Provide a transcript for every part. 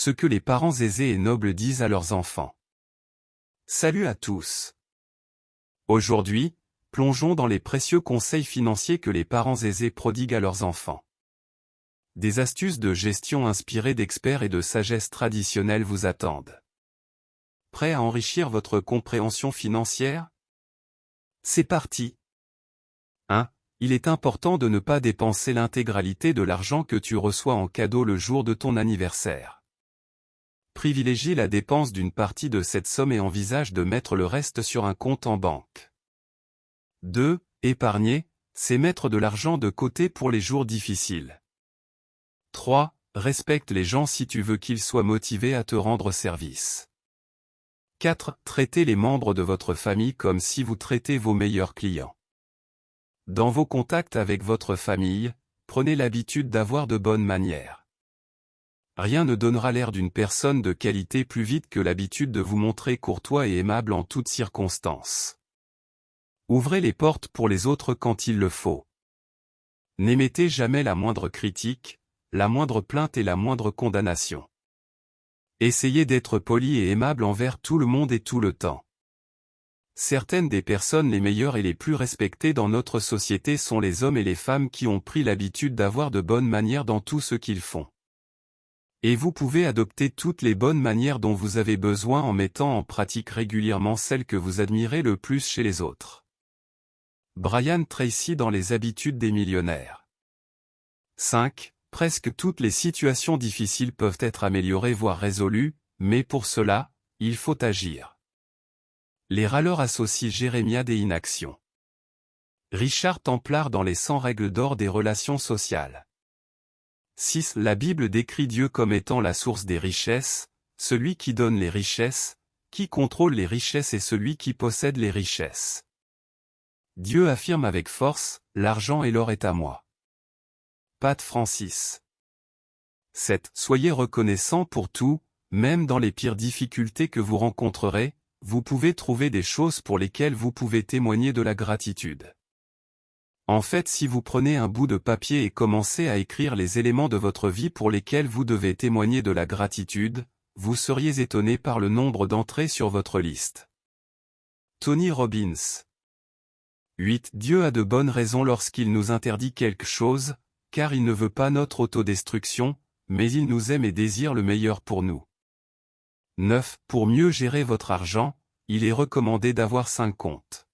Ce que les parents aisés et nobles disent à leurs enfants. Salut à tous. Aujourd'hui, plongeons dans les précieux conseils financiers que les parents aisés prodiguent à leurs enfants. Des astuces de gestion inspirées d'experts et de sagesse traditionnelle vous attendent. Prêt à enrichir votre compréhension financière? C'est parti. 1. Il est important de ne pas dépenser l'intégralité de l'argent que tu reçois en cadeau le jour de ton anniversaire. Privilégie la dépense d'une partie de cette somme et envisage de mettre le reste sur un compte en banque. 2. Épargner, c'est mettre de l'argent de côté pour les jours difficiles. 3. Respecte les gens si tu veux qu'ils soient motivés à te rendre service. 4. Traitez les membres de votre famille comme si vous traitez vos meilleurs clients. Dans vos contacts avec votre famille, prenez l'habitude d'avoir de bonnes manières. Rien ne donnera l'air d'une personne de qualité plus vite que l'habitude de vous montrer courtois et aimable en toutes circonstances. Ouvrez les portes pour les autres quand il le faut. N'émettez jamais la moindre critique, la moindre plainte et la moindre condamnation. Essayez d'être poli et aimable envers tout le monde et tout le temps. Certaines des personnes les meilleures et les plus respectées dans notre société sont les hommes et les femmes qui ont pris l'habitude d'avoir de bonnes manières dans tout ce qu'ils font. Et vous pouvez adopter toutes les bonnes manières dont vous avez besoin en mettant en pratique régulièrement celles que vous admirez le plus chez les autres. Brian Tracy dans Les habitudes des millionnaires. 5. Presque toutes les situations difficiles peuvent être améliorées voire résolues, mais pour cela, il faut agir. Les râleurs associent jérémiade et inaction. Richard Templar dans Les 100 règles d'or des relations sociales. 6. La Bible décrit Dieu comme étant la source des richesses, celui qui donne les richesses, qui contrôle les richesses et celui qui possède les richesses. Dieu affirme avec force, l'argent et l'or est à moi. Pat Francis. 7. Soyez reconnaissant pour tout, même dans les pires difficultés que vous rencontrerez, vous pouvez trouver des choses pour lesquelles vous pouvez témoigner de la gratitude. En fait, si vous prenez un bout de papier et commencez à écrire les éléments de votre vie pour lesquels vous devez témoigner de la gratitude, vous seriez étonné par le nombre d'entrées sur votre liste. Tony Robbins. 8. Dieu a de bonnes raisons lorsqu'il nous interdit quelque chose, car il ne veut pas notre autodestruction, mais il nous aime et désire le meilleur pour nous. 9. Pour mieux gérer votre argent, il est recommandé d'avoir 5 comptes.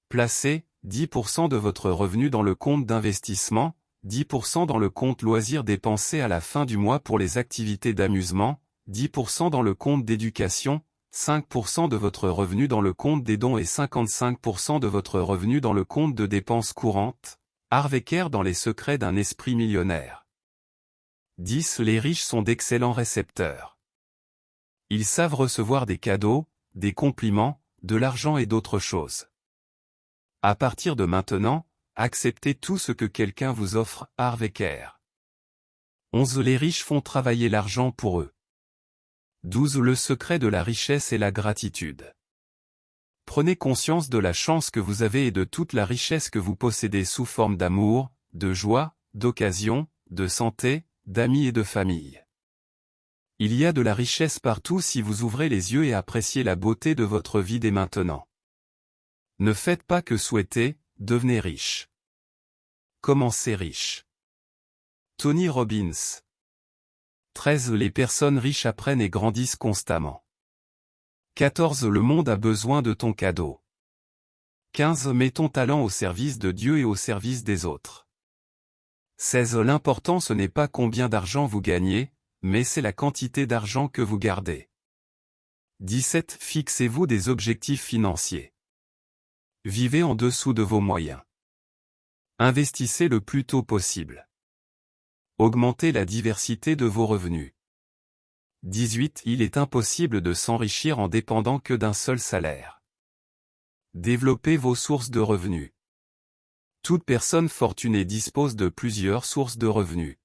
Placez 10% de votre revenu dans le compte d'investissement, 10% dans le compte loisirs dépensé à la fin du mois pour les activités d'amusement, 10% dans le compte d'éducation, 5% de votre revenu dans le compte des dons et 55% de votre revenu dans le compte de dépenses courantes. Harvey Kerr dans Les secrets d'un esprit millionnaire. 10. Les riches sont d'excellents récepteurs. Ils savent recevoir des cadeaux, des compliments, de l'argent et d'autres choses. À partir de maintenant, acceptez tout ce que quelqu'un vous offre. Harvey Kerr. 11. Les riches font travailler l'argent pour eux. 12. Le secret de la richesse est la gratitude. Prenez conscience de la chance que vous avez et de toute la richesse que vous possédez sous forme d'amour, de joie, d'occasion, de santé, d'amis et de famille. Il y a de la richesse partout si vous ouvrez les yeux et appréciez la beauté de votre vie dès maintenant. Ne faites pas que souhaiter, devenez riche. Commencez riche. Tony Robbins. 13. Les personnes riches apprennent et grandissent constamment. 14. Le monde a besoin de ton cadeau. 15. Mets ton talent au service de Dieu et au service des autres. 16. L'important ce n'est pas combien d'argent vous gagnez, mais c'est la quantité d'argent que vous gardez. 17. Fixez-vous des objectifs financiers. Vivez en dessous de vos moyens. Investissez le plus tôt possible. Augmentez la diversité de vos revenus. 18. Il est impossible de s'enrichir en dépendant que d'un seul salaire. Développez vos sources de revenus. Toute personne fortunée dispose de plusieurs sources de revenus.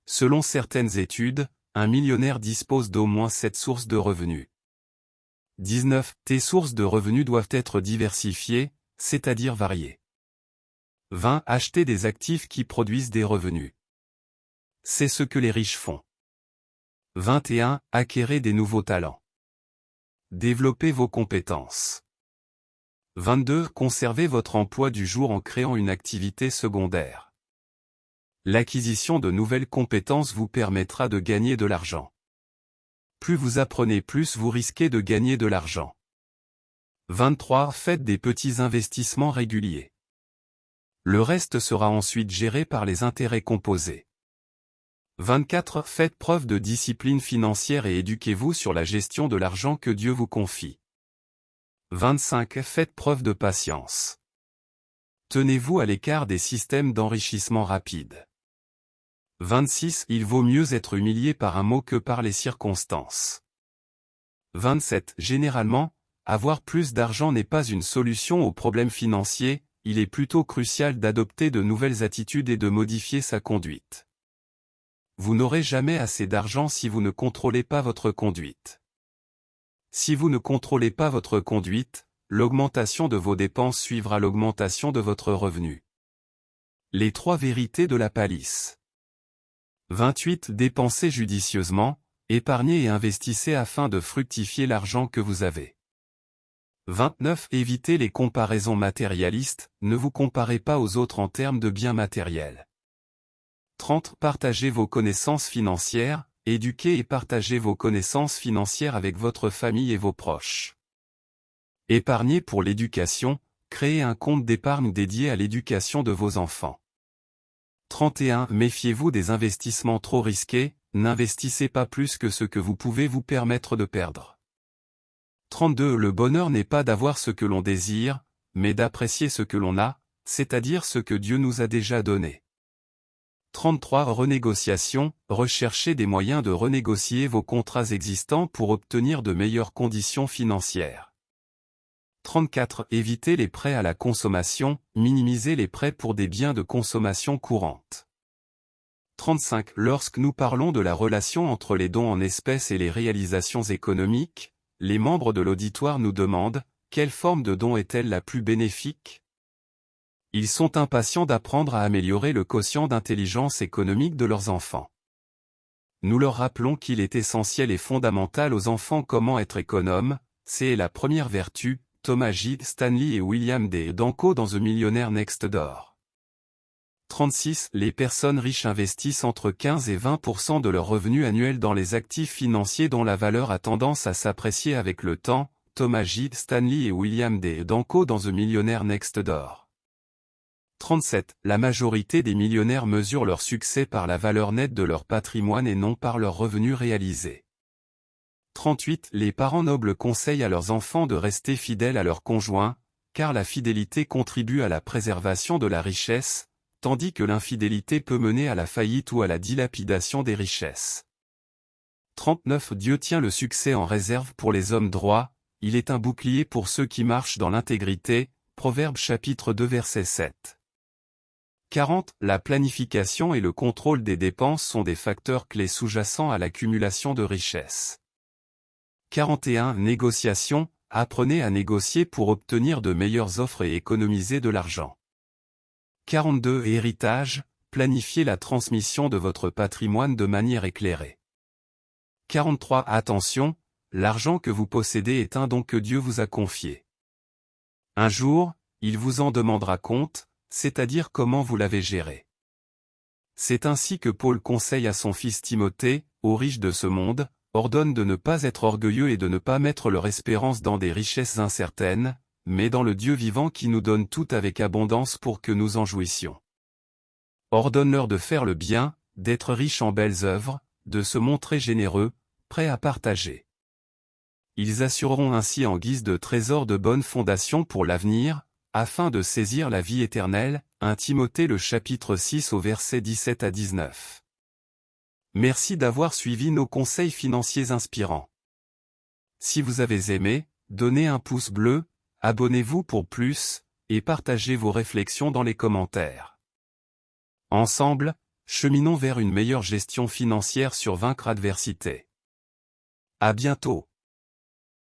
Selon certaines études, un millionnaire dispose d'au moins 7 sources de revenus. 19. Tes sources de revenus doivent être diversifiées, c'est-à-dire variées. 20. Acheter des actifs qui produisent des revenus. C'est ce que les riches font. 21. Acquérez des nouveaux talents. Développez vos compétences. 22. Conservez votre emploi du jour en créant une activité secondaire. L'acquisition de nouvelles compétences vous permettra de gagner de l'argent. Plus vous apprenez, plus vous risquez de gagner de l'argent. 23. Faites des petits investissements réguliers. Le reste sera ensuite géré par les intérêts composés. 24. Faites preuve de discipline financière et éduquez-vous sur la gestion de l'argent que Dieu vous confie. 25. Faites preuve de patience. Tenez-vous à l'écart des systèmes d'enrichissement rapide. 26. Il vaut mieux être humilié par un mot que par les circonstances. 27. Généralement, avoir plus d'argent n'est pas une solution aux problèmes financiers, il est plutôt crucial d'adopter de nouvelles attitudes et de modifier sa conduite. Vous n'aurez jamais assez d'argent si vous ne contrôlez pas votre conduite. Si vous ne contrôlez pas votre conduite, l'augmentation de vos dépenses suivra l'augmentation de votre revenu. Les 3 vérités de la palisse. 28. Dépensez judicieusement, épargnez et investissez afin de fructifier l'argent que vous avez. 29. Évitez les comparaisons matérialistes, ne vous comparez pas aux autres en termes de biens matériels. 30. Partagez vos connaissances financières, éduquez et partagez vos connaissances financières avec votre famille et vos proches. Épargnez pour l'éducation, créez un compte d'épargne dédié à l'éducation de vos enfants. 31. Méfiez-vous des investissements trop risqués, n'investissez pas plus que ce que vous pouvez vous permettre de perdre. 32. Le bonheur n'est pas d'avoir ce que l'on désire, mais d'apprécier ce que l'on a, c'est-à-dire ce que Dieu nous a déjà donné. 33. Renégociation, recherchez des moyens de renégocier vos contrats existants pour obtenir de meilleures conditions financières. 34. Évitez les prêts à la consommation, minimisez les prêts pour des biens de consommation courante. 35. Lorsque nous parlons de la relation entre les dons en espèces et les réalisations économiques, les membres de l'auditoire nous demandent, quelle forme de don est-elle la plus bénéfique ? Ils sont impatients d'apprendre à améliorer le quotient d'intelligence économique de leurs enfants. Nous leur rappelons qu'il est essentiel et fondamental aux enfants comment être économe, c'est la première vertu, Thomas J. Stanley et William D. Danko dans The Millionaire Next Door. 36. Les personnes riches investissent entre 15 et 20% de leurs revenus annuels dans les actifs financiers dont la valeur a tendance à s'apprécier avec le temps, Thomas J. Stanley et William D. Danko dans The Millionaire Next Door. 37. La majorité des millionnaires mesurent leur succès par la valeur nette de leur patrimoine et non par leurs revenus réalisés. 38. Les parents nobles conseillent à leurs enfants de rester fidèles à leurs conjoints, car la fidélité contribue à la préservation de la richesse, tandis que l'infidélité peut mener à la faillite ou à la dilapidation des richesses. 39. Dieu tient le succès en réserve pour les hommes droits, il est un bouclier pour ceux qui marchent dans l'intégrité, Proverbes chapitre 2 verset 7. 40. La planification et le contrôle des dépenses sont des facteurs clés sous-jacents à l'accumulation de richesses. 41. Négociation, apprenez à négocier pour obtenir de meilleures offres et économiser de l'argent. 42. Héritage, planifiez la transmission de votre patrimoine de manière éclairée. 43. Attention, l'argent que vous possédez est un don que Dieu vous a confié. Un jour, il vous en demandera compte, c'est-à-dire comment vous l'avez géré. C'est ainsi que Paul conseille à son fils Timothée, aux riches de ce monde, ordonne de ne pas être orgueilleux et de ne pas mettre leur espérance dans des richesses incertaines, mais dans le Dieu vivant qui nous donne tout avec abondance pour que nous en jouissions. Ordonne-leur de faire le bien, d'être riches en belles œuvres, de se montrer généreux, prêts à partager. Ils assureront ainsi en guise de trésor de bonnes fondations pour l'avenir, afin de saisir la vie éternelle, 1 Timothée le chapitre 6 au verset 17 à 19. Merci d'avoir suivi nos conseils financiers inspirants. Si vous avez aimé, donnez un pouce bleu, abonnez-vous pour plus, et partagez vos réflexions dans les commentaires. Ensemble, cheminons vers une meilleure gestion financière sur Vaincre Adversité. À bientôt.